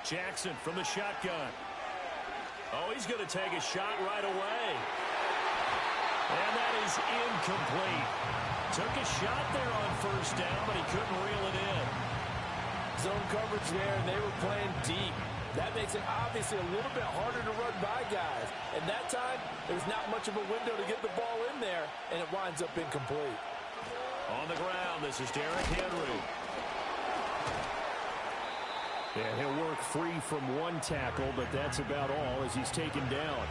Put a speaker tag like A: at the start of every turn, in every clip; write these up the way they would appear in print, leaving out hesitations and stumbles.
A: Jackson from the shotgun. Oh, he's going to take a shot right away. And that is incomplete. Took a shot there on first down, but he couldn't reel it in.
B: Zone coverage there, and they were playing deep. That makes it obviously a little bit harder to run by guys. And that time, there's not much of a window to get the ball in there, and it winds up incomplete.
A: On the ground, this is Derrick Henry. And he'll work free from one tackle, but that's about all as he's taken down.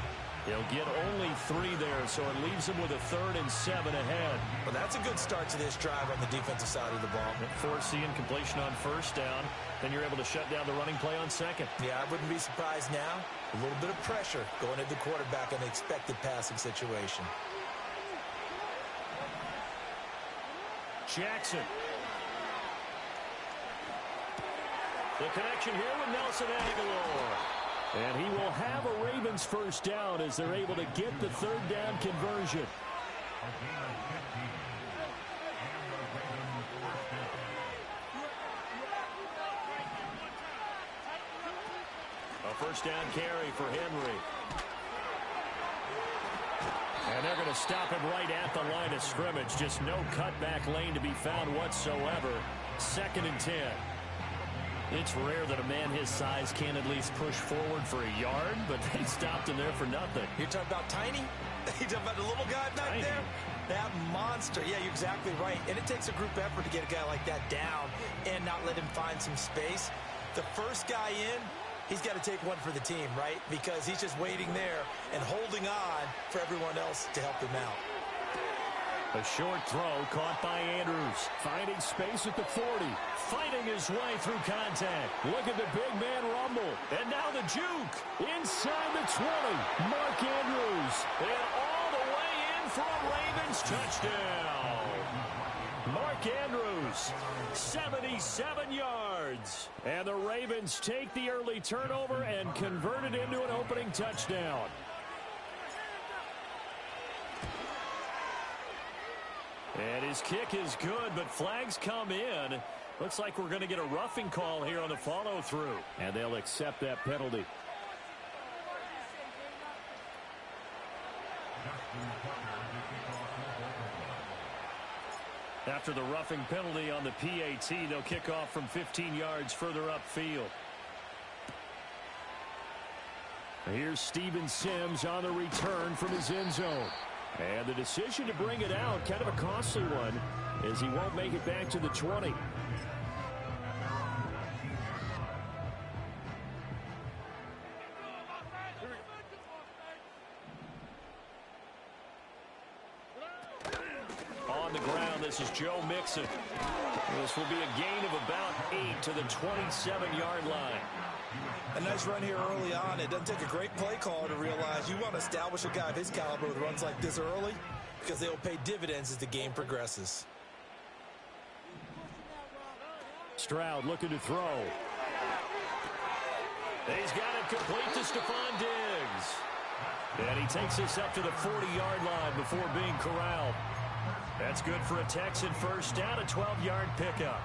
A: He'll get only 3 there, so it leaves him with a 3rd and 7 ahead.
C: Well, that's a good start to this drive on the defensive side of the ball.
A: Forcing completion on first down, then you're able to shut down the running play on second.
C: Yeah, I wouldn't be surprised now. A little bit of pressure going at the quarterback in the expected passing situation.
A: Jackson. The connection here with Nelson Agholor. And he will have a Ravens first down as they're able to get the 3rd down conversion. A first down carry for Henry. And they're going to stop him right at the line of scrimmage. Just no cutback lane to be found whatsoever. 2nd and 10. It's rare that a man his size can at least push forward for a yard, but they stopped him there for nothing.
C: You're talking about tiny? You're talking about the little guy back there? That monster. Yeah, you're exactly right. And it takes a group effort to get a guy like that down and not let him find some space. The first guy in, he's got to take one for the team, right? Because he's just waiting there and holding on for everyone else to help him out.
A: A short throw caught by Andrews. Finding space at the 40. Fighting his way through contact. Look at the big man rumble. And now the juke. Inside the 20. Mark Andrews. And all the way in for a Ravens touchdown. Mark Andrews, 77 yards. And the Ravens take the early turnover and convert it into an opening touchdown. And his kick is good, but flags come in. Looks like we're going to get a roughing call here on the follow-through. And they'll accept that penalty. After the roughing penalty on the PAT, they'll kick off from 15 yards further upfield. Here's Steven Sims on the return from his end zone. And the decision to bring it out, kind of a costly one, as he won't make it back to the 20. On the ground, this is Joe Mixon. This will be a gain of about 8 to the 27-yard line.
C: A nice run here early on. It doesn't take a great play caller to realize you want to establish a guy of his caliber with runs like this early because they will pay dividends as the game progresses.
A: Stroud looking to throw. He's got it complete to Stephon Diggs. And he takes this up to the 40-yard line before being corralled. That's good for a Texan first down, a 12-yard pickup.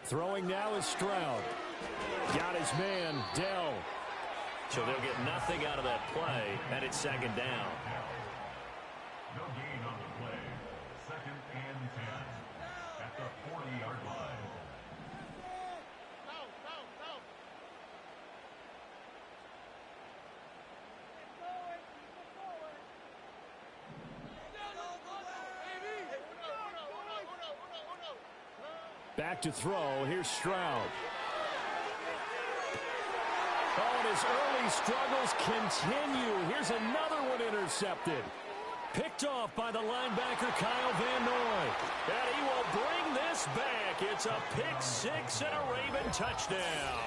A: Throwing now is Stroud. Got his man, Dell. So they'll get nothing out of that play, and it's 2nd down.
D: No gain on the play. 2nd and 10 at the 40-yard line.
A: Back to throw. Here's Stroud. Oh, and his early struggles continue. Here's another one intercepted. Picked off by the linebacker Kyle Van Noy. And he will bring this back. It's a pick 6 and a Raven touchdown.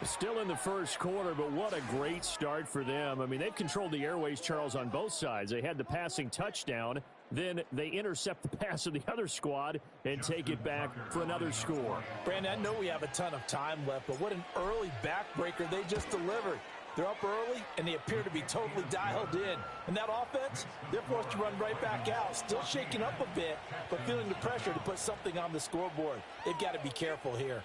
A: Still in the first quarter, but what a great start for them. I mean, they've controlled the airways, Charles, on both sides. They had the passing touchdown, Then they intercept the pass of the other squad and take it back for another score.
B: Brandon, I know we have a ton of time left, but what an early backbreaker they just delivered. They're up early, and they appear to be totally dialed in. And that offense, they're forced to run right back out, still shaking up a bit, but feeling the pressure to put something on the scoreboard. They've got to be careful here.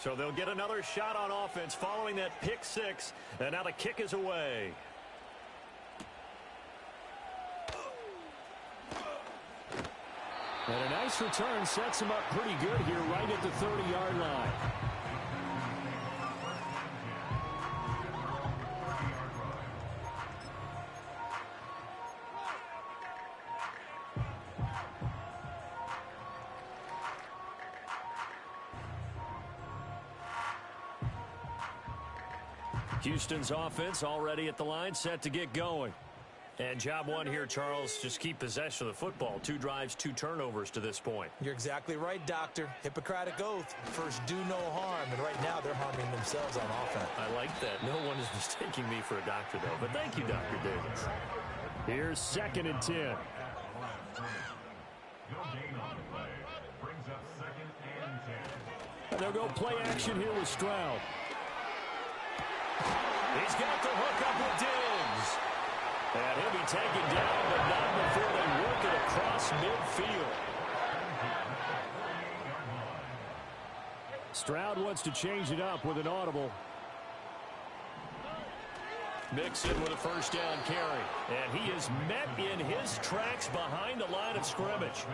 A: So they'll get another shot on offense following that pick six, and now the kick is away. And a nice return sets him up pretty good here right at the 30-yard line. Houston's offense already at the line, set to get going. And job one here, Charles, just keep possession of the football. 2 drives, 2 turnovers to this point.
C: You're exactly right, Doctor. Hippocratic oath. First, do no harm. And right now, they're harming themselves on offense.
A: I like that. No one is mistaking me for a doctor, though. But thank you, Dr. Davis. Here's 2nd and 10.
D: No gain on the play. Brings up 2nd and 10.
A: And they'll go play action here with Stroud. He's got the hook up with Diggs. And he'll be taken down, but not before they work it across midfield. Stroud wants to change it up with an audible. Mixon with a first down carry. And he is met in his tracks behind the line of scrimmage.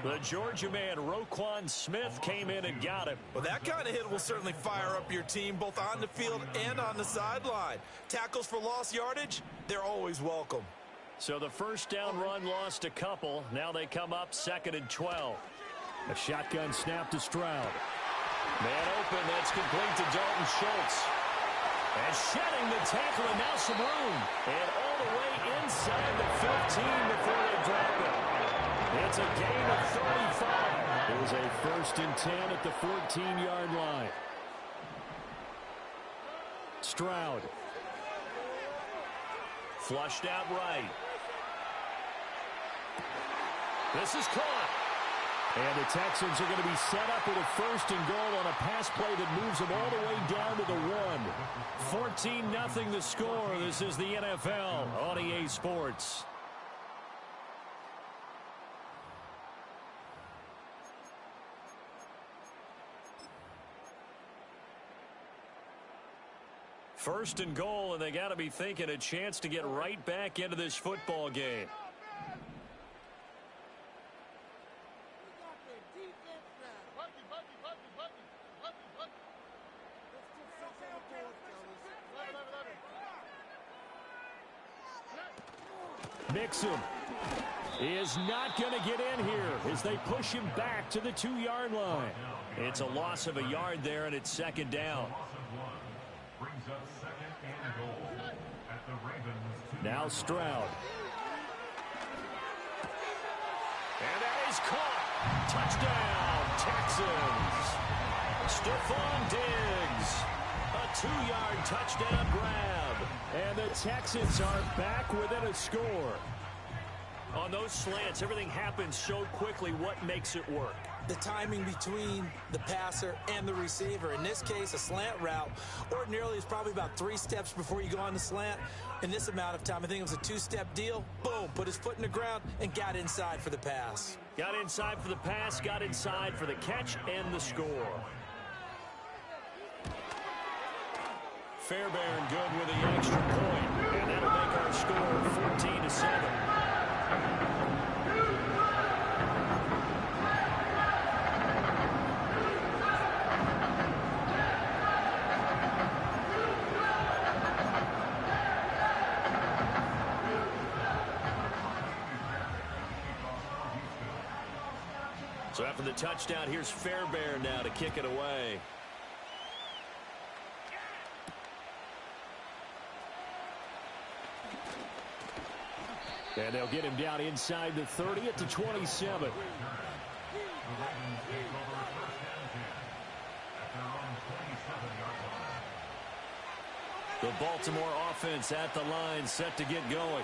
A: The Georgia man, Roquan Smith, came in and got him.
C: Well, that kind of hit will certainly fire up your team, both on the field and on the sideline. Tackles for lost yardage, they're always welcome.
A: So the first down run lost a couple. Now they come up 2nd and 12. A shotgun snap to Stroud. Man open, that's complete to Dalton Schultz. And shedding the tackle, and now some room. And all the way inside the 15 before they drop it. It's a gain of 35. It was a 1st and 10 at the 14-yard line. Stroud. Flushed out right. This is caught. And the Texans are going to be set up with a 1st and goal on a pass play that moves them all the way down to the 1. 14-0 the score. This is the NFL on EA Sports. First and goal, and they got to be thinking a chance to get right back into this football game. Mixon is not going to get in here as they push him back to the 2-yard line. It's a loss of a yard there, and it's 2nd down.
D: Brings up 2nd and goal at the Ravens 2.
A: Now Stroud. And that is caught. Touchdown, Texans. Stephon Diggs. A 2-yard touchdown grab. And the Texans are back within a score. On those slants, everything happens so quickly. What makes it work?
C: The timing between the passer and the receiver. In this case, a slant route ordinarily is probably about 3 steps before you go on the slant. In this amount of time, I think it was a 2-step deal. Boom, put his foot in the ground and got inside for the pass.
A: Got inside for the pass, got inside for the catch and the score. Fairbairn good with the extra point, and that'll make our score 14-7. So after the touchdown, here's Fairbairn now to kick it away. And they'll get him down inside the 30 at the 27. The Baltimore offense at the line, set to get going.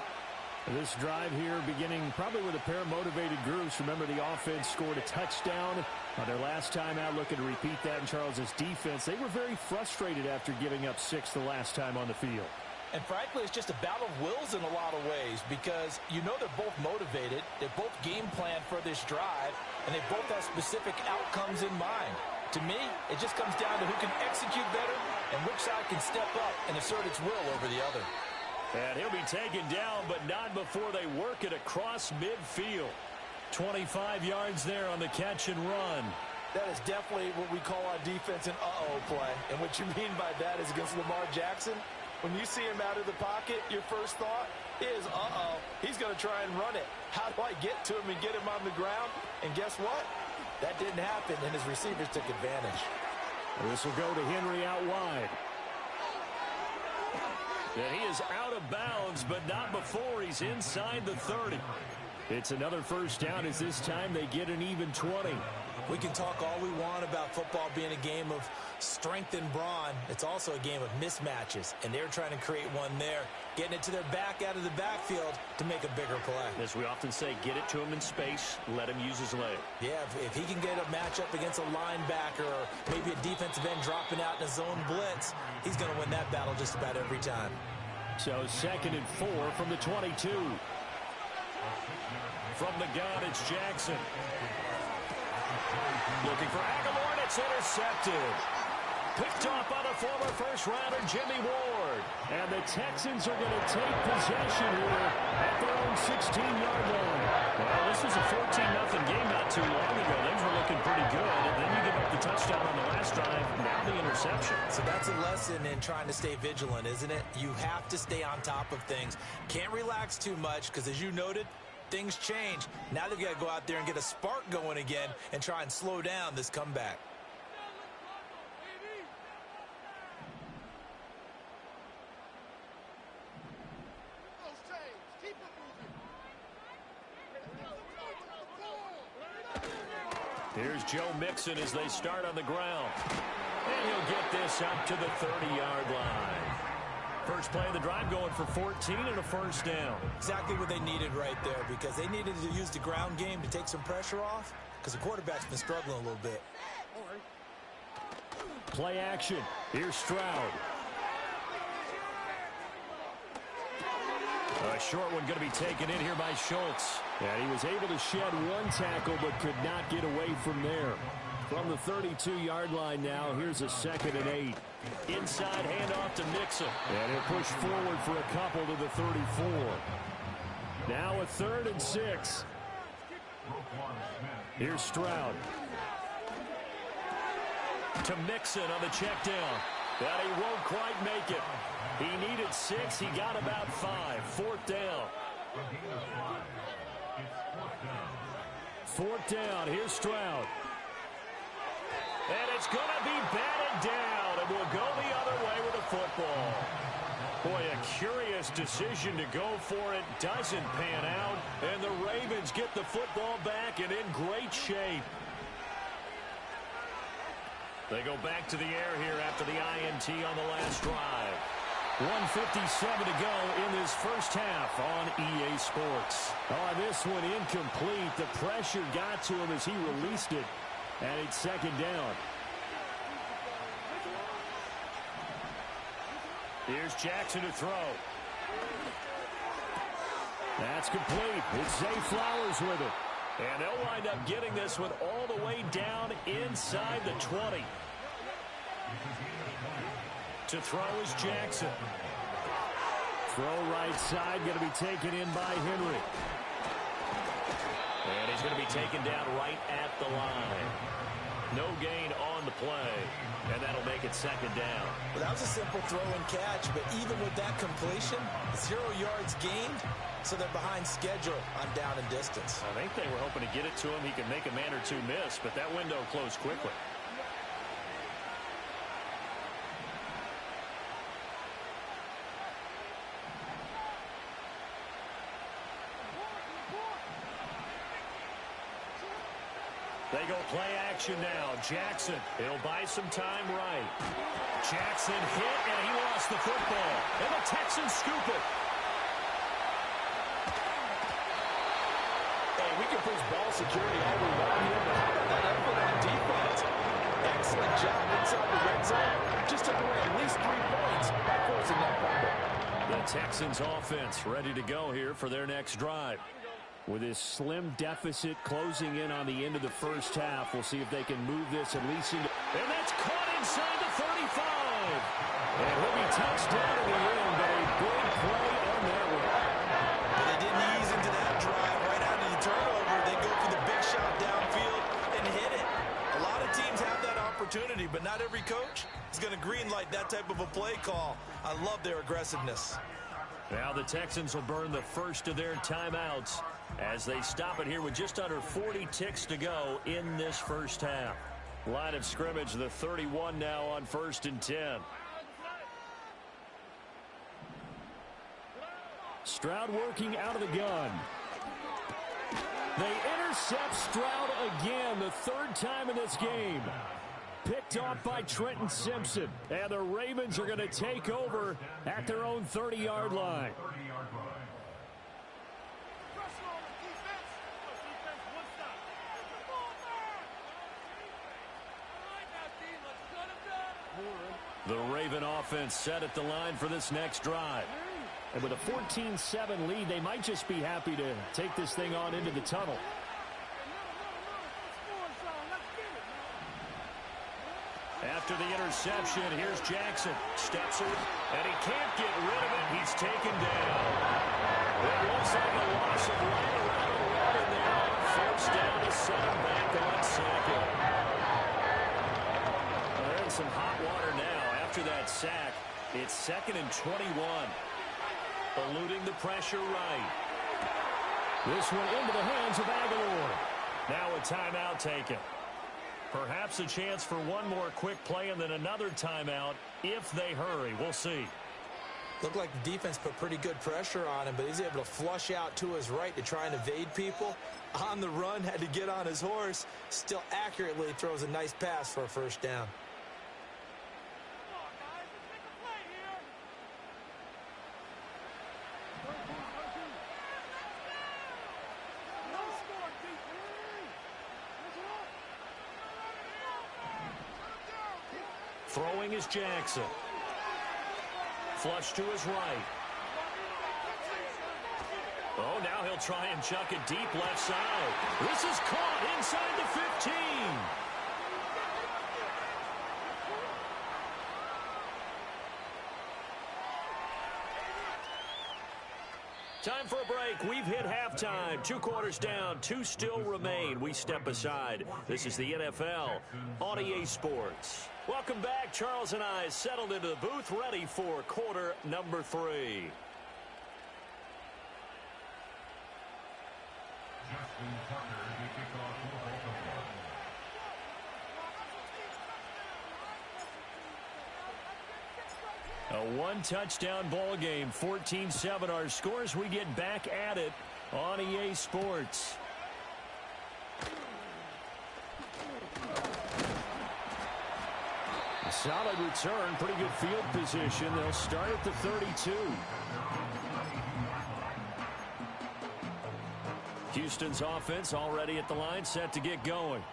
A: This drive here beginning probably with a pair of motivated groups. Remember, the offense scored a touchdown on their last time out, looking to repeat that in Charles' defense. They were very frustrated after giving up 6 the last time on the field.
C: And frankly, it's just a battle of wills in a lot of ways because you know they're both motivated, they're both game planned for this drive, and they both have specific outcomes in mind. To me, it just comes down to who can execute better and which side can step up and assert its will over the other.
A: And he'll be taken down, but not before they work it across midfield. 25 yards there on the catch and run.
C: That is definitely what we call our defense an uh-oh play. And what you mean by that is against Lamar Jackson, when you see him out of the pocket, your first thought is, uh-oh, he's going to try and run it. How do I get to him and get him on the ground? And guess what? That didn't happen, and his receivers took advantage.
A: This will go to Henry out wide. And he is out of bounds, but not before he's inside the 30. It's another first down as this time they get an even 20.
C: We can talk all we want about football being a game of strength and brawn. It's also a game of mismatches, and they're trying to create one there, getting it to their back out of the backfield to make a bigger play.
A: As we often say, get it to him in space, let him use his leg.
C: Yeah, if he can get a matchup against a linebacker or maybe a defensive end dropping out in a zone blitz, he's going to win that battle just about every time.
A: So 2nd and 4 from the 22. From the gun, it's Jackson. Looking for Aguilar, and it's intercepted. Picked off by the former first-rounder Jimmy Ward. And the Texans are going to take possession here at their own 16-yard line. Well, this was a 14-0 game not too long ago. Things were looking pretty good, and then you give up the touchdown on the last drive, now the interception.
C: So that's a lesson in trying to stay vigilant, isn't it? You have to stay on top of things. Can't relax too much because, as you noted, things change. Now they've got to go out there and get a spark going again and try and slow down this comeback.
A: Here's Joe Mixon as they start on the ground. And he'll get this up to the 30-yard line. First play of the drive going for 14 and a first down.
C: Exactly what they needed right there because they needed to use the ground game to take some pressure off because the quarterback's been struggling a little bit.
A: Play action. Here's Stroud. A short one going to be taken in here by Schultz. And he was able to shed one tackle but could not get away from there. From the 32-yard line now, here's a 2nd and 8. Inside handoff to Mixon. And he'll push forward for a couple to the 34. Now a 3rd and 6. Here's Stroud. To Mixon on the check down. But he won't quite make it. He needed 6. He got about 5. 4th down. 4th down. Here's Stroud. And it's going to be batted down. And we'll go the other way with the football. Boy, a curious decision to go for it. Doesn't pan out. And the Ravens get the football back and in great shape. They go back to the air here after the INT on the last drive. 1:57 to go in this first half on EA Sports. On this one, incomplete. The pressure got to him as he released it. And it's 2nd down. Here's Jackson to throw. That's complete. It's Zay Flowers with it. And they'll wind up getting this one all the way down inside the 20. To throw is Jackson. Throw right side, going to be taken in by Henry. And he's going to be taken down right at the line. No gain on the play. And that'll make it 2nd down.
C: Well, that was a simple throw and catch, but even with that completion, 0 yards gained, so they're behind schedule on down and distance.
A: I think they were hoping to get it to him. He could make a man or two miss, but that window closed quickly. They go play action now. Jackson, he'll buy some time right. Jackson hit, and he lost the football. And the Texans scoop it.
B: Hey, we can push ball security all we want here, but how about that effort on defense? Excellent job inside the red zone. Just took away at least 3 points by forcing that fumble.
A: The Texans offense ready to go here for their next drive. With this slim deficit closing in on the end of the first half, we'll see if they can move this at least into... And that's caught inside the 35. And he'll be touched down at the end, but a big play on that one.
C: But they didn't ease into that drive. Right out of the turnover, they go for the big shot downfield and hit it. A lot of teams have that opportunity, but not every coach is going to greenlight that type of a play call. I love their aggressiveness.
A: Now the Texans will burn the first of their timeouts as they stop it here with just under 40 ticks to go in this first half. Line of scrimmage, the 31 now on 1st and 10. Stroud working out of the gun. They intercept Stroud again, the 3rd time in this game. Picked off by Trenton Simpson. And the Ravens are going to take over at their own 30-yard line. The Raven offense set at the line for this next drive. And with a 14-7 lead, they might just be happy to take this thing on into the tunnel. After the interception, here's Jackson. Steps in, and he can't get rid of it. He's taken down. It looks like a loss of right around 11 there. First down to set him back on second. They're in some hot water now. After that sack, it's 2nd and 21. Eluding the pressure right. This one into the hands of Aguilar. Now a timeout taken. Perhaps a chance for one more quick play and then another timeout if they hurry. We'll see.
C: Looked like the defense put pretty good pressure on him, but he's able to flush out to his right to try and evade people. On the run, had to get on his horse. Still accurately throws a nice pass for a first down.
A: Throwing is Jackson. Flush to his right. Oh, now he'll try and chuck it deep left side. This is caught inside the 15. Time for a break. We've hit halftime. 2 quarters down. 2 still remain. We step aside. This is the NFL on EA Sports. Welcome back. Charles and I settled into the booth, ready for quarter number 3.
D: Justin Tucker to kick off for Baltimore.
A: A 1-touchdown ball game, 14-7 our scores. We get back at it on EA Sports. A solid return, pretty good field position. They'll start at the 32. Houston's offense already at the line, set to get going.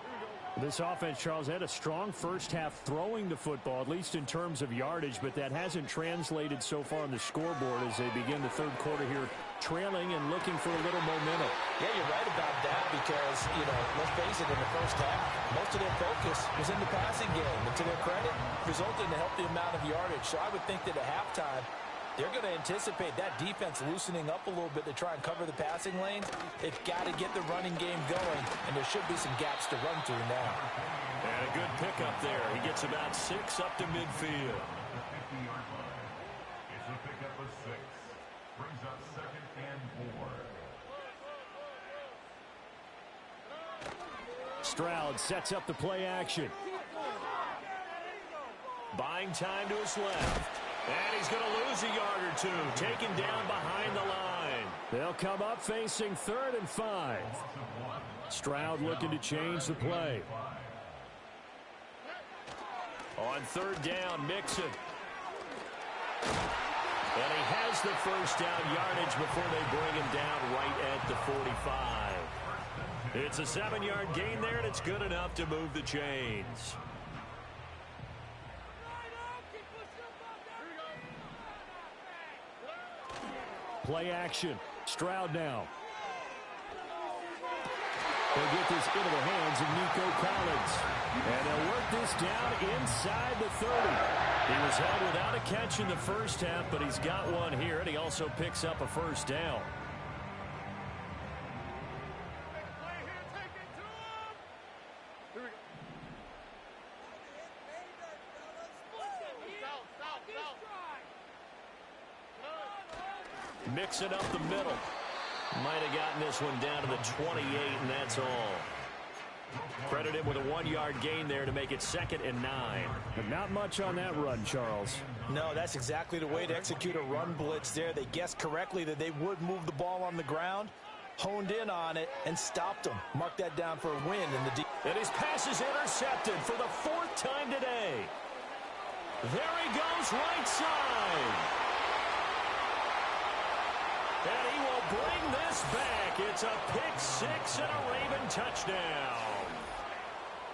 A: This offense, Charles, had a strong first half throwing the football, at least in terms of yardage, but that hasn't translated so far on the scoreboard as they begin the 3rd quarter here, trailing and looking for a little momentum.
B: Yeah, you're right about that because, let's face it, in the first half, most of their focus was in the passing game. And to their credit, resulted in a healthy amount of yardage. So I would think that at halftime, they're going to anticipate that defense loosening up a little bit to try and cover the passing lanes. They've got to get the running game going, and there should be some gaps to run through now.
A: And a good pickup there. He gets about 6 up to midfield.
D: The 50-yard line. It's a pickup of 6. Brings up 2nd and 4.
A: Stroud sets up the play action. Buying time to his left. And he's going to lose a yard or two, taken down behind the line. They'll come up facing 3rd and 5. Stroud looking to change the play. On 3rd down, Mixon. And he has the first down yardage before they bring him down right at the 45. It's a 7-yard gain there, and it's good enough to move the chains. Play action. Stroud now. They'll get this into the hands of Nico Collins. And they'll work this down inside the 30. He was held without a catch in the first half, but he's got one here, and he also picks up a first down. Mixing up the middle. Might have gotten this one down to the 28, and that's all. Credit him with a 1-yard gain there to make it 2nd and 9. But not much on that run, Charles.
C: No, that's exactly the way to execute a run blitz there. They guessed correctly that they would move the ball on the ground, honed in on it, and stopped them. Mark that down for a win in the deep.
A: And his pass is intercepted for the 4th time today. There he goes, right side. And he will bring this back. It's a pick-6 and a Raven touchdown.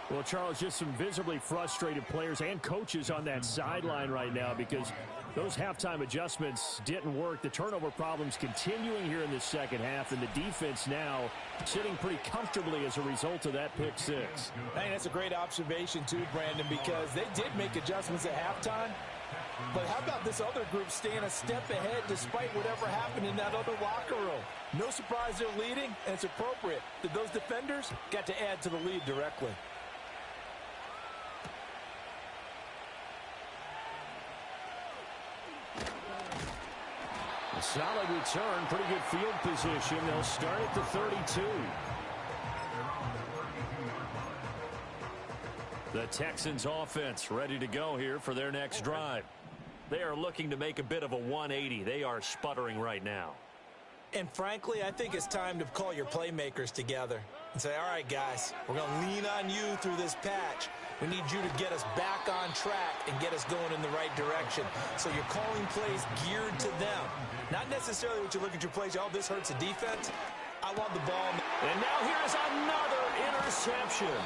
A: Well, Charles, just some visibly frustrated players and coaches on that sideline right now because those halftime adjustments didn't work. The turnover problems continuing here in the second half, and the defense now sitting pretty comfortably as a result of that pick-6.
C: Hey, that's a great observation too, Brandon, because they did make adjustments at halftime. But how about this other group staying a step ahead despite whatever happened in that other locker room? No surprise they're leading, and it's appropriate that those defenders got to add to the lead directly.
A: A solid return, pretty good field position. They'll start at the 32. The Texans offense ready to go here for their next drive. They are looking to make a bit of a 180. They are sputtering right now.
C: And frankly, I think it's time to call your playmakers together and say, all right, guys, we're going to lean on you through this patch. We need you to get us back on track and get us going in the right direction. So you're calling plays geared to them. Not necessarily what you look at your plays, oh, this hurts the defense. I want the ball.
A: And now here is another interception.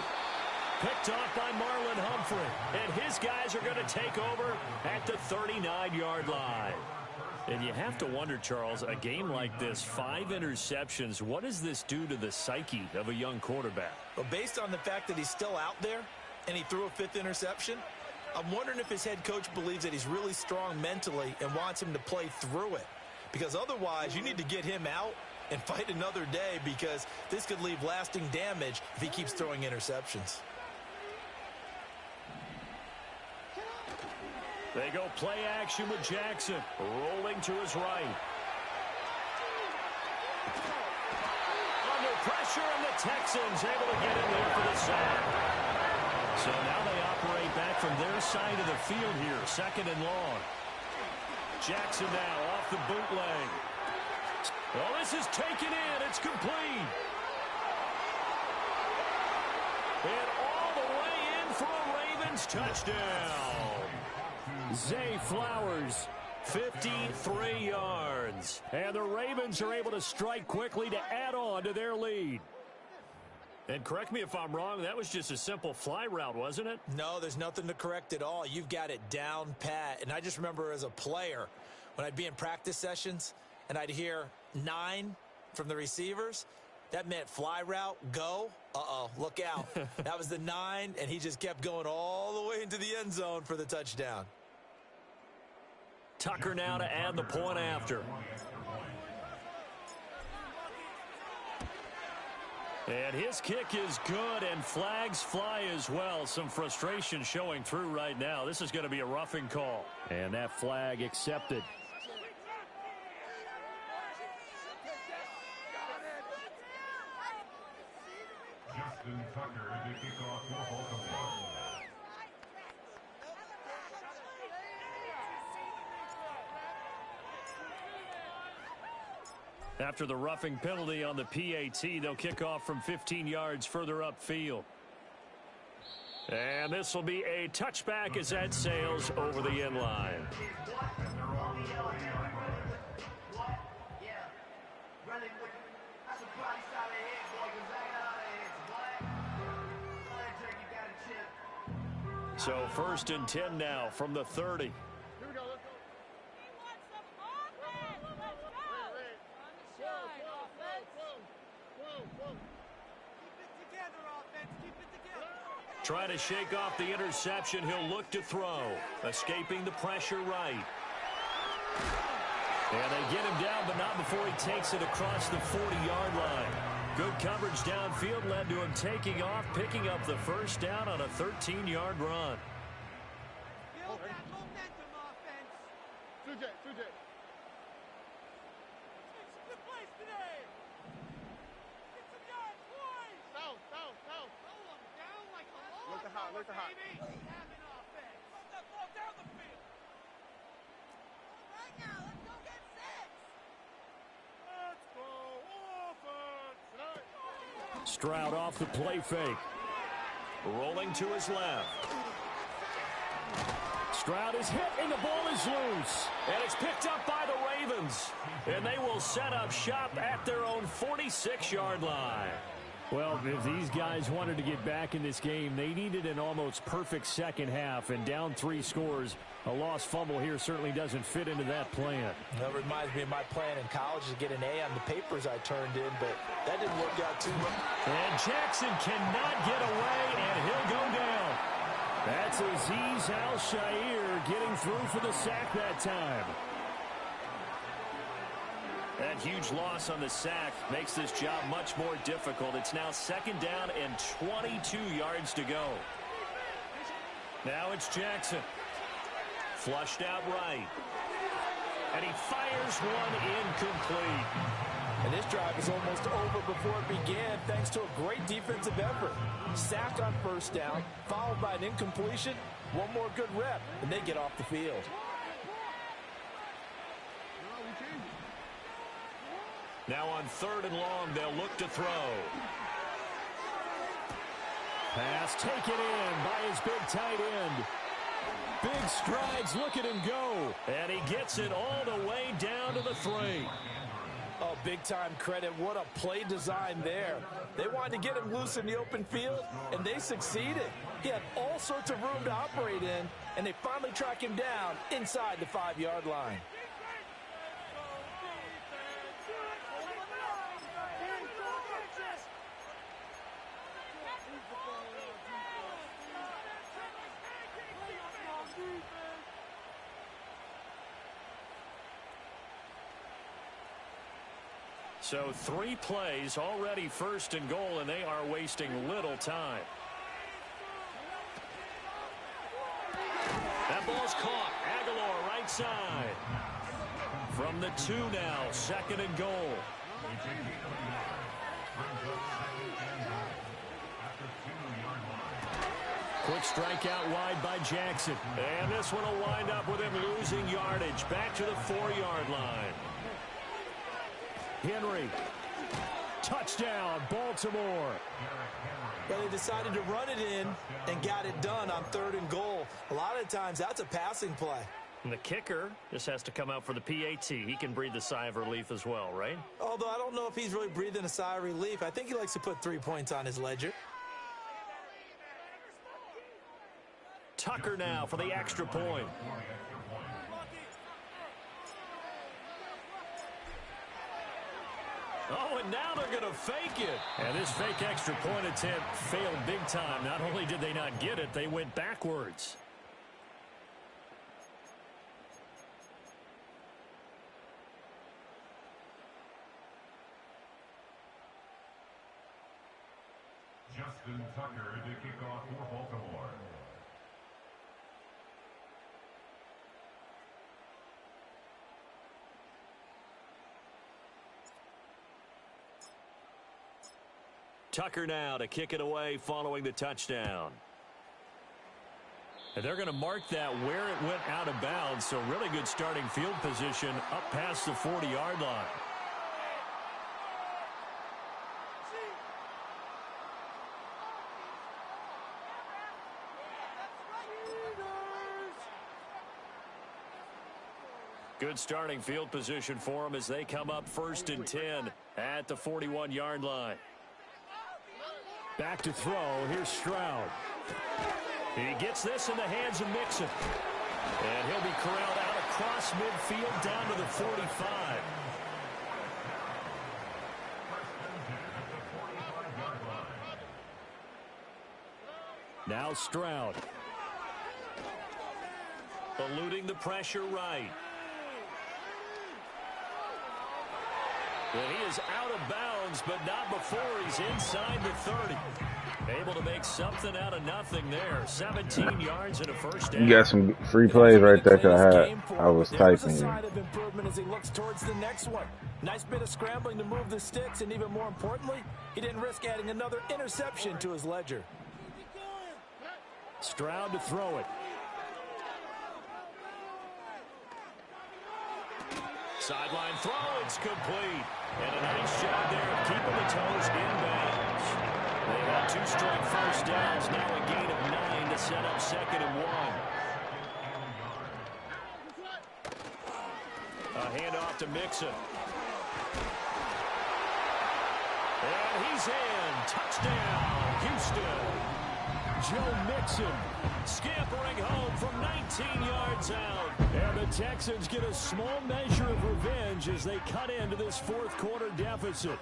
A: Picked off by Marlon Humphrey. And his guys are going to take over at the 39-yard line. And you have to wonder, Charles, a game like this, 5 interceptions, what does this do to the psyche of a young quarterback?
C: Well, based on the fact that he's still out there and he threw a 5th interception, I'm wondering if his head coach believes that he's really strong mentally and wants him to play through it. Because otherwise, you need to get him out and fight another day, because this could leave lasting damage if he keeps throwing interceptions.
A: They go play action with Jackson, rolling to his right. Under pressure, and the Texans able to get in there for the sack. So now they operate back from their side of the field here, 2nd and long. Jackson now off the bootleg. Well, this is taken in. It's complete. And all the way in for a Ravens touchdown. Zay Flowers, 53 yards. And the Ravens are able to strike quickly to add on to their lead. And correct me if I'm wrong, that was just a simple fly route, wasn't it?
C: No, there's nothing to correct at all. You've got it down pat. And I just remember as a player, when I'd be in practice sessions and I'd hear 9 from the receivers, that meant fly route, go. Uh-oh, look out. That was the 9, and he just kept going all the way into the end zone for the touchdown.
A: Tucker now to add the point after. And his kick is good, and flags fly as well. Some frustration showing through right now. This is going to be a roughing call. And that flag accepted.
D: Justin Tucker to kick off for Baltimore.
A: After the roughing penalty on the PAT, they'll kick off from 15 yards further upfield. And this will be a touchback as that sails over the end line. So 1st and 10 now from the 30. Trying to shake off the interception. He'll look to throw. Escaping the pressure right. And they get him down, but not before he takes it across the 40-yard line. Good coverage downfield led to him taking off, picking up the first down on a 13-yard run.
E: Build that momentum, offense. 2J. It's a good place today. Get some yards, boys. Down. Roll them down like a log. Look at hot. Baby. Have an offense. Throw that ball down the field. Right now, let's go get 6. Let's go offense.
A: Stroud off the play fake. Rolling to his left. Stroud is hit and the ball is loose. And it's picked up by the Ravens. And they will set up shop at their own 46-yard line. Well, if these guys wanted to get back in this game, they needed an almost perfect second half. And down 3 scores, a lost fumble here certainly doesn't fit into that plan.
B: That reminds me of my plan in college to get an A on the papers I turned in, but that didn't work out too much.
A: And Jackson cannot get away, and he'll go down. That's Azeez Al-Shaair getting through for the sack that time. That huge loss on the sack makes this job much more difficult. It's now 2nd down and 22 yards to go. Now it's Jackson. Flushed out right. And he fires one incomplete.
B: And this drive is almost over before it began thanks to a great defensive effort. Sack on 1st down, followed by an incompletion. One more good rep, and they get off the field.
A: Now on 3rd and long, they'll look to throw. Pass taken in by his big tight end. Big strides, look at him go. And he gets it all the way down to the 3.
B: Oh, big-time credit. What a play design there. They wanted to get him loose in the open field, and they succeeded. He had all sorts of room to operate in, and they finally track him down inside the 5-yard line.
A: So 3 plays, already 1st and goal, and they are wasting little time. That ball's caught. Aguilar right side. From the 2 now, 2nd and goal. Quick strike out wide by Jackson. And this one will wind up with him losing yardage. Back to the 4-yard line. Henry. Touchdown, Baltimore.
C: Well, they decided to run it in and got it done on 3rd and goal. A lot of times, that's a passing play.
A: And the kicker just has to come out for the PAT. He can breathe a sigh of relief as well, right?
C: Although I don't know if he's really breathing a sigh of relief. I think he likes to put 3 points on his ledger.
A: Tucker now for the extra point. Oh, and now they're going to fake it. And this fake extra point attempt failed big time. Not only did they not get it, they went backwards.
D: Justin Tucker to kick off for Baltimore.
A: Tucker now to kick it away following the touchdown. And they're going to mark that where it went out of bounds, so really good starting field position up past the 40-yard line. Good starting field position for them as they come up 1st and 10 at the 41-yard line.
E: Back to throw. Here's Stroud.
A: He gets this in the hands of Mixon. And he'll be corralled out across midfield down to the 45.
E: Now Stroud.
A: Eluding the pressure right. And he is out of bounds, but not before he's inside the 30. Able to make something out of nothing there. 17 yards and a first down.
F: You got some free plays right there that I was typing.
B: Sign of improvement as he looks towards the next one. Nice bit of scrambling to move the sticks, and even more importantly, he didn't risk adding another interception to his ledger.
E: Stroud to throw it.
A: Sideline throw, it's complete. And a nice job there of keeping the toes inbounds. They got 2 straight first downs, now a gain of 9 to set up 2nd and 1. A handoff to Mixon. And he's in. Touchdown, Houston.
E: Joe Mixon
A: Scampering home from 19 yards out.
E: And the Texans get a small measure of revenge as they cut into this 4th quarter deficit.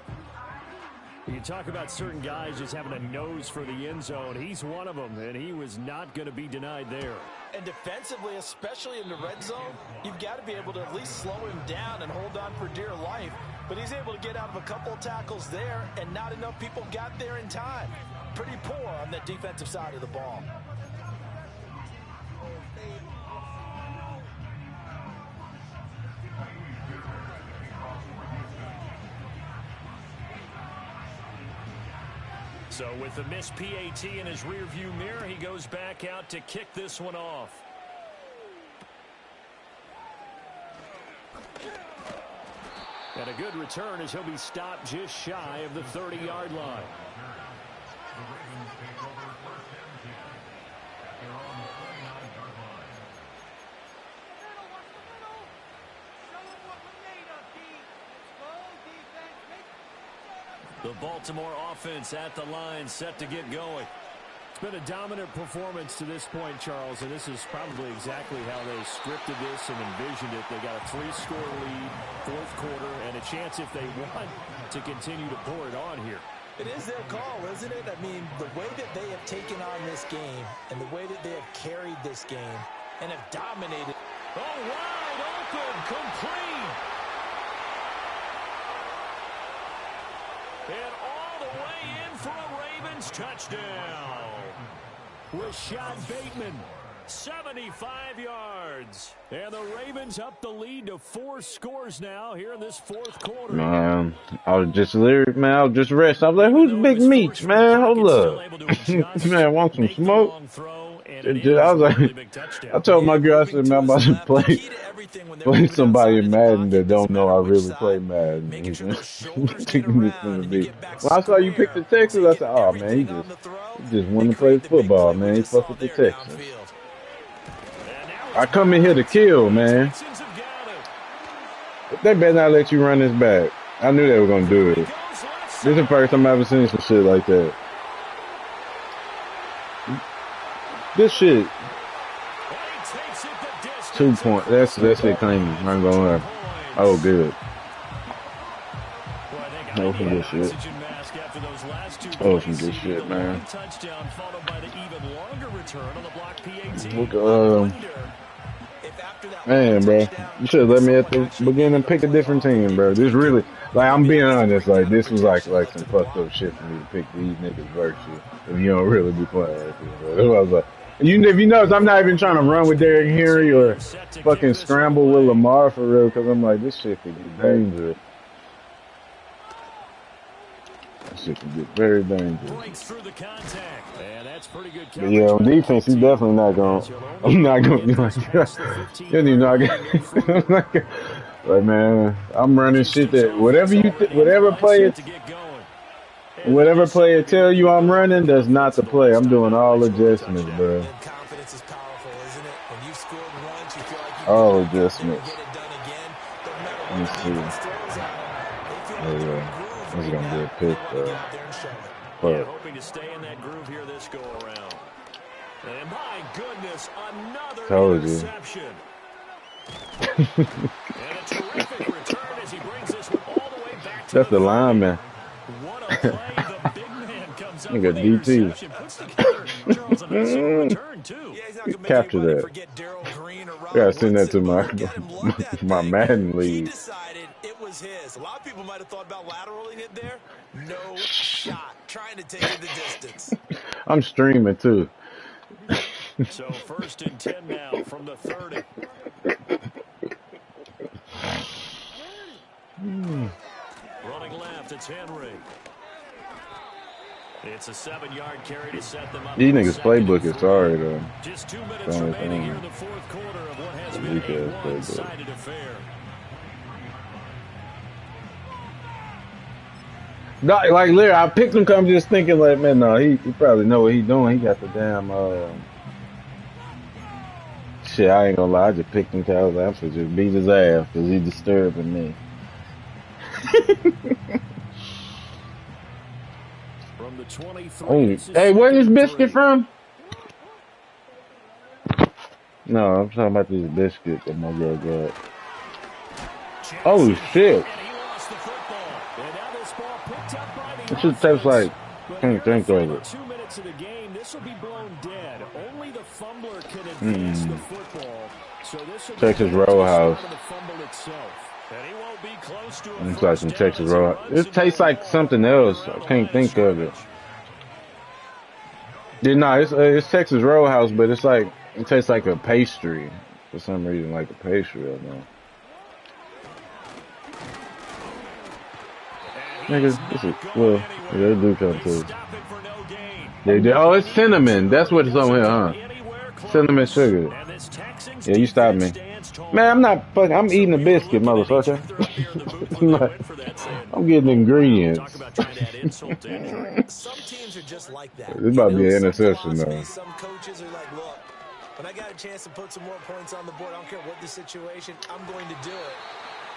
E: You talk about certain guys just having a nose for the end zone. He's one of them, and he was not going to be denied there.
B: And defensively, especially in the red zone, you've got to be able to at least slow him down and hold on for dear life. But he's able to get out of a couple of tackles there, and not enough people got there in time. Pretty poor on that defensive side of the ball.
A: So with the missed PAT in his rearview mirror, he goes back out to kick this one off.
E: And a good return as he'll be stopped just shy of the 30-yard line.
D: The Ravens take over 1st and 10 at their own 29-yard line.
A: The Baltimore offense at the line, set to get going.
E: It's been a dominant performance to this point, Charles, and this is probably exactly how they scripted this and envisioned it. They got a 3-score lead, 4th quarter, and a chance if they want to continue to pour it on here.
B: It is their call, isn't it? I mean, the way that they have taken on this game and the way that they have carried this game and have dominated.
A: Oh, wide open, complete. And all the way in for a Ravens touchdown.
E: Rashad Bateman,
A: 75 yards.
E: and the Ravens up the lead to 4 scores now here in this 4th quarter.
F: Man, I was just rest. I was like, who's Big Meats, man? Hold up. Man, want some smoke? I was like, I told my girl, I said, man, I'm about to play somebody in Madden that don't know I really play Madden. When I saw you pick the Texans, I said, oh, man, he just want to play football, man. He fuck with the Texans. I come in here to kill, man. They better not let you run this back. I knew they were going to do it. This is the first time I've ever seen some shit like that. This shit. 2 points. That's it clean. I'm going to oh, good. Oh, some good shit. Oh, some good shit, man. Man, bro, you should have let me at the beginning pick a different team, bro. This really, like, I'm being honest, like, this was like some fucked up shit for me to pick these niggas versus if you don't really be playing like this, bro. I was like, if you notice, I'm not even trying to run with Derrick Henry or fucking scramble with Lamar for real, because I'm like, this shit could be dangerous. This shit could get very dangerous. But yeah, on defense, he's definitely not going. I'm not going to be like, you don't even know I got. But man, I'm running shit that whatever player tell you I'm running, that's not the play. I'm doing all adjustments, bro. All adjustments.
C: When
F: Let's
C: the
F: see.
C: defense throws at them, they feel
F: Oh
C: like they're in
F: yeah,
C: a groove
F: this
C: right
F: is gonna be
C: now.
F: a pick.
C: They get out there and show it.
A: Yeah,
F: Fuck.
A: hoping to stay in that groove here this go around. And my goodness, another
F: Told you.
A: interception. And a terrific return as he brings this one all the way back to
F: That's
A: the
F: the
A: 30.
F: lineman.
A: What a play. The big man comes up
F: Nigga
A: with the
F: DT.
A: interception. Puts together, Charles, a nice little return, too.
C: Yeah, he's not going to make
F: Capture
C: anybody
F: that.
C: forget Darryl Green or Rod
F: Gotta send that
C: Woodson,
F: to
C: but
F: my
C: look at him lug that
F: my
C: thing.
F: Madden
C: He
F: league.
C: decided it was his. A lot of people might have thought about lateraling it there. No shot. Trying to take it the distance.
F: I'm streaming too.
A: So 1st and 10 now from the 30. Running left, it's Henry. It's a 7-yard carry to set them up.
F: These
A: for
F: niggas
A: 2nd
F: playbook
A: and
F: is
A: 3.
F: sorry though.
A: Just 2 minutes
F: Only
A: remaining here
F: thing.
A: in the 4th quarter of what has
F: A
A: been
F: weak
A: a
F: ass playbook.
A: one-sided affair.
F: No, like literally, I picked him 'cause I'm just thinking like, man, no, he probably know what he doing. He got the damn shit. I ain't gonna lie, I just picked him 'cause I was like, I'm supposed to just beat his ass because he disturbing me.
A: From the 23,
F: Oh,
A: this is
F: hey, where's this
A: 2nd and
F: biscuit
A: 3.
F: from? No, I'm talking about this biscuit that my girl got. Oh shit!
A: And he lost the football. And now this ball picked up by the
F: It should taste like.
A: But
F: Can't
A: here in
F: think
A: the
F: of
A: final
F: it.
A: 2 minutes of the game, this will be blown dead. Only the fumbler can advance the football. So this will be
F: Texas
A: down to the
F: Roadhouse.
A: start of the fumble itself. And he won't be close to a
F: It's like
A: first
F: some
A: down
F: Texas
A: as he
F: Roadhouse.
A: runs
F: It
A: into
F: tastes
A: the
F: like
A: wall
F: something else.
A: around
F: I
A: the
F: can't
A: line
F: think of it.
A: scrimmage.
F: Yeah, no, it's Texas Roadhouse, but it's like it tastes like a pastry for some reason, like a pastry. I don't know. Niggas, this is well, yeah, they do come too.
A: Stop it for no gain.
F: They did. Oh, it's cinnamon. That's what it's on here, huh?
A: Anywhere close.
F: Cinnamon sugar.
A: And this Texans
F: Yeah, you stopped me.
A: defense stands tall.
F: Man, I'm not fucking. I'm eating a
A: We were
F: biscuit,
A: looking at each
F: motherfucker.
A: other up there in the booth when they went for that, saying,
F: I'm getting ingredients.
A: talk about trying to add insult to injury.
C: Some teams are just like that.
F: This about to be an
C: Some
F: interception, though.
C: philosophies, some coaches are like, look, when I got a chance to put some more points on the board, I don't care what the situation, I'm going to do it.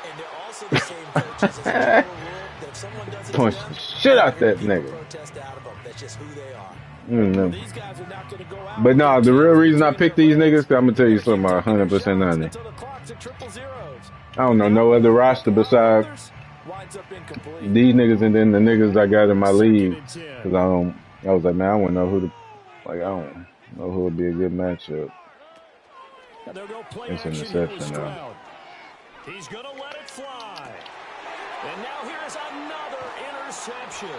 C: And they're also the same coaches as a general rule that if someone does it to
F: Punch
C: them,
F: the shit out that
C: people
F: nigga.
C: protest out of them. That's just who they are.
A: These guys are not going to go out.
F: But
A: with
F: nah,
A: their
F: the real
A: teams
F: reason I
A: between
F: picked these
A: their
F: niggas,
A: legs.
F: 'cause I'm gonna tell you
A: Keep
F: something about
A: taking their
F: 100%
A: shots
F: honest.
A: until the clock's at triple zeros.
F: I don't know no other roster besides
A: Others winds up incomplete.
F: these niggas and then the niggas I got in my
A: 2nd
F: league.
A: and 10.
F: 'Cause I was like, man, I want to know who I don't know who would be a good matchup.
A: And they'll go play
F: It's
A: action here with
F: interception, though.
A: Stroud. He's going to let it fly. And now here's another interception.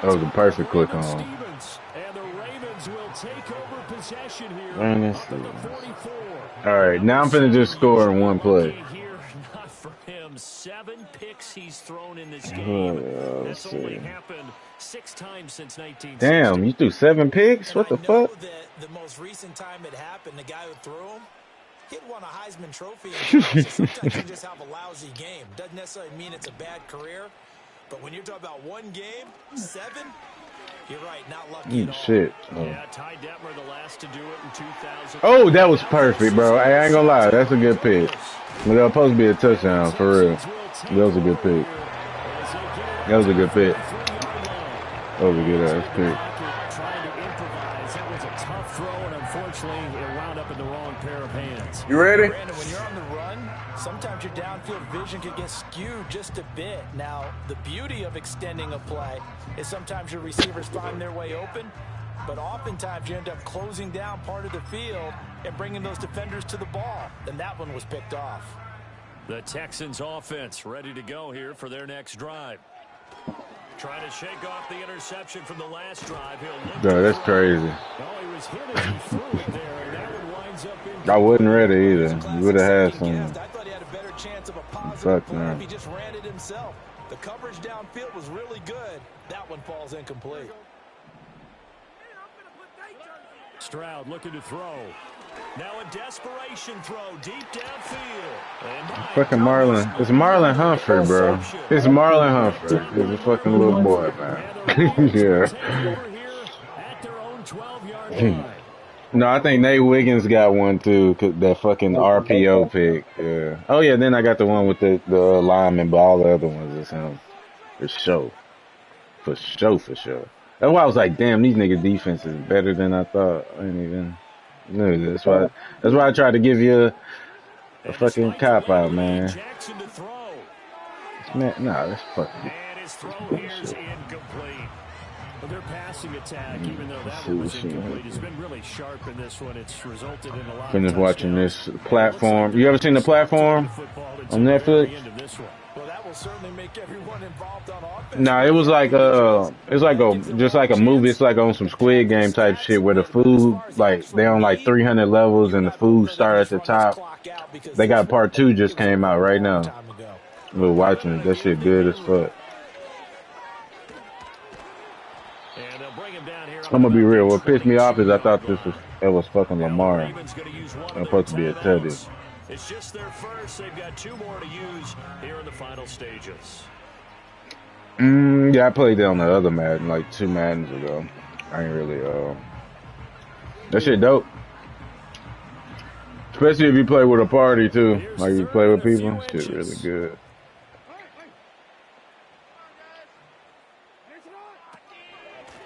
F: That was a perfect click on.
A: Stevens, and the Ravens will take over possession here.
F: Brandon
A: Up at the
F: Stevens.
A: 44.
F: All right, now I'm finna just score in one play.
A: Lucky here, not for him. 7 picks he's thrown in this
F: Oh,
A: game.
F: yeah, let's
A: That's only
F: see.
A: happened 6 times since 1960.
F: Damn, you threw 7 picks?
C: And
F: What the
C: I know
F: fuck?
C: that the most recent time it happened, the guy who threw him, he'd won a Heisman Trophy. In college. So sometimes you just have a lousy game. Doesn't necessarily mean it's a bad career. But when you're talking about one game, 7, you're right, not lucky at all.
F: Shit. Oh.
A: Yeah, Ty Detmer, the last to do it in 2000.
F: Oh, that was perfect, bro. Hey, I ain't gonna lie, that's a good pick. But that was supposed to be a touchdown, for real. That was a good pick. That was a good pick. That was a good ass pick.
A: Trying to improvise. That was a tough throw, and unfortunately, it wound up in the wrong pair of hands.
F: You ready?
C: Brandon, when you're on the run, sometimes your downfield vision can get skewed just a bit. Now, the beauty of extending a play is sometimes your receivers find their way open, but oftentimes you end up closing down part of the field and bringing those defenders to the ball. And that one was picked off.
A: The Texans offense ready to go here for their next drive. Trying to shake off the interception from the last drive. He'll look
F: Bro, that's crazy.
A: Well, he was hit as he threw it there, and that one winds up in.
F: I wasn't ready either. You would have had
C: Second guessed.
F: some.
C: I thought he had a better chance of a positive
F: Fuck,
C: play
F: man.
C: if he just ran it himself. The coverage downfield was really good. That one falls incomplete.
A: Stroud looking to throw. Now a desperation throw deep downfield. And
F: Fucking Marlon. It's Marlon Humphrey, bro. It's Marlon Humphrey. He's a fucking little boy, man.
A: And the Ravens
F: Yeah.
A: will take over here at their own 12-yard line.
F: No, I think Nate Wiggins got one too. That fucking RPO pick. Yeah. Oh yeah. Then I got the one with the lineman, but all the other ones is him. For sure. For sure. For sure. That's why I was like, damn, these niggas' defense is better than I thought. I didn't even. No, that's why. That's why I tried to give you a fucking cop out, man.
A: Jackson to throw.
F: Man, nah, that's fucking.
A: And his throw here is incomplete. Well, their passing attack, even though that
F: see
A: one
F: what
A: was
F: she
A: incomplete,
F: had.
A: has been really sharp in this one. It's resulted in a lot
F: Finished
A: of
F: watching
A: touchdowns.
F: this platform. You ever seen the platform on Netflix?
B: Well, that will certainly make everyone involved on offense.
F: Nah, it was like it's like just like a movie. It's like on some Squid Game type shit where the food, like they on like 300 levels and the food start at the top. They got part 2 just came out right now. We're watching it. That shit good as fuck. I'm gonna be real. What pissed me off is I thought it was fucking Lamar. It's supposed to be a Teddy.
A: It's just their first. They've got 2 more to use here in the final stages.
F: Yeah, I played that on the other Madden like 2 Maddens ago. I ain't really that shit dope. Especially if you play with a party too. Like you play with people. Shit really good.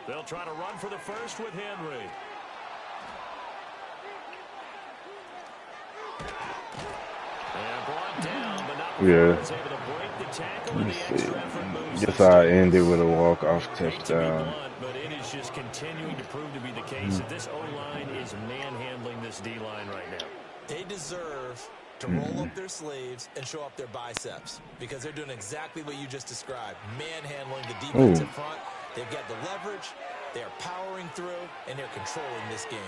A: They'll try to run for the first with Henry. And brought down, but not
F: Yeah.
A: was able to break the tackle.
F: Let me see. Guess I ended with a walk-off touchdown.
A: But it is just continuing to prove to be the case that this O-line is manhandling this D-line right now.
C: They deserve to roll up their sleeves and show up their biceps because they're doing exactly what you just described, manhandling the defensive front. They've got the leverage, they're powering through, and they're controlling this game.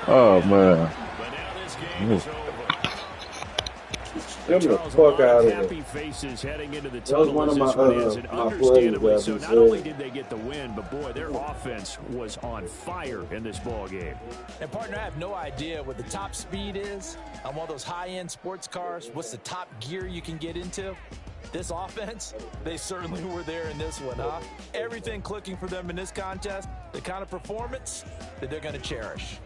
F: Oh man.
G: Get the fuck out of here. That was one of my plays.
A: So not only did they get the win, but boy, their offense was on fire in this ball game.
B: And partner, I have no idea what the top speed is on one of those high-end sports cars. What's the top gear you can get into? This offense, they certainly were there in this one, huh? Everything clicking for them in this contest, the kind of performance that they're going to cherish.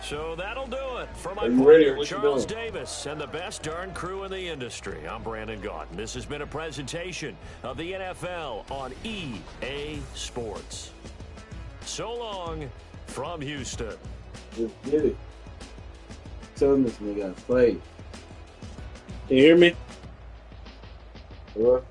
A: So that'll do it for my
G: ready?
A: partner,
G: What you
A: Charles
G: doing?
A: Davis, and the best darn crew in the industry. I'm Brandon Gaudin. This has been a presentation of the NFL on EA Sports. So long from Houston.
G: Let's get it. Tell him this nigga gotta play. Can you hear me? Hello?